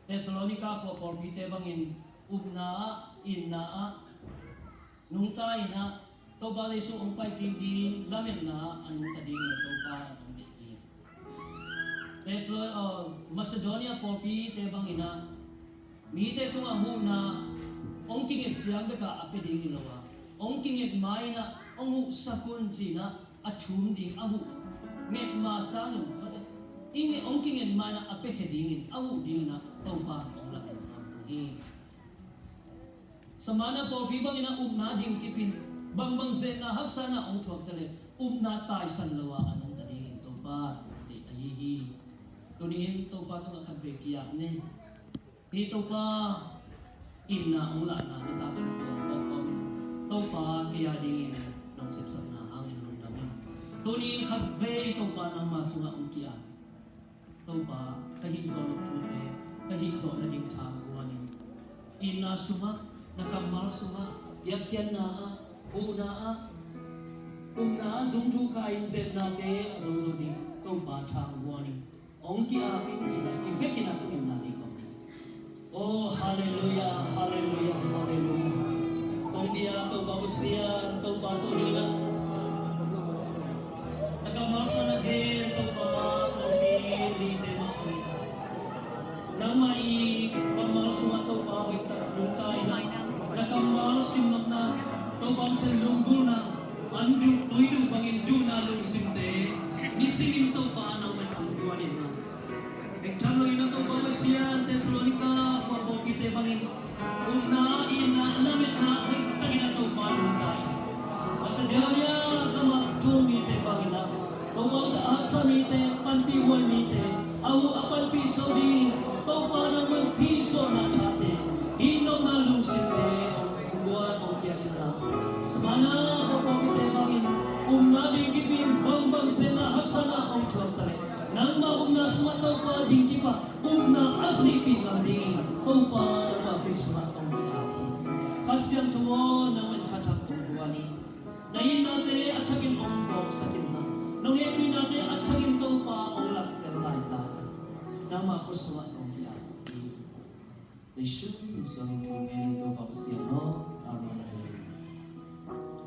Thessalonica ko porpite bangin ubna inna nung tayo na to ba Yesu ang pagtindi lamin na anong tading to pa ang diin. Macedonia porpite bangina mite kung ahuna ong tingit siyang beka apeding ilawa ong tingit mai na ong hu sakun sina atum ding ahu nget masang ini ong tingit mai na apehedingin ahu ding na taupa ong lamin ang tuhin. Samana po bibang ina umna ding tipin bang zen na hak sana ong tuwag tali umna tay san lawa anong tadingin taupa di ayihi tunin taupa tung akadvekiyak ni dito pa ina ang lana ni tapin po taupa kaya dingin nung sipsap na hangin nung namin tunin kadve taupa ng masunga ang kiyan taupa kahigso ng tute kahigso na ding taguanin ina suma nakamal suma yakyan na una umna zungju kain set nate azuzuni taupa taguanin ong kia pinjina ifekin atu imnani ko. Oh haleluya haleluya haleluya. Ong dia to babusian to patulina. Nakamasa na din to patulite mo. Namai kamaswa to pawit tatlungkay na. Nakamasim na to bamsen lunggo na. Andu tuidu bangin duna lungsinte. Nisingin to pa anang manangkuanin na. Nagtaloy na to pamasiyan, Thessalonica, papokite bangin. Una, ina, lamit na, tagin na to palungkay. Macedonia, kamakto mite bangin na. Bawaw sa aksa mite, pantiwan mite. Awu apan piso di, to parang magpiso na tate. Inom na lusite, suguan o kiyakin na. Samana, papokite bangin. Umna di kipin, bambang sena, haksa na ang tuwag tali. Nang maumna sumataw pa dingki pa, umna asipin ang dingin, taupa na mabisma ang kiahi. Kasyang tumo na mantatak ang buwani. Nahin natin atagin ang prog sa timna. Nang hepri natin atagin taupa ang lakter laitagan. Na makusma ang kiahi. They should be so into many taupa siya, no?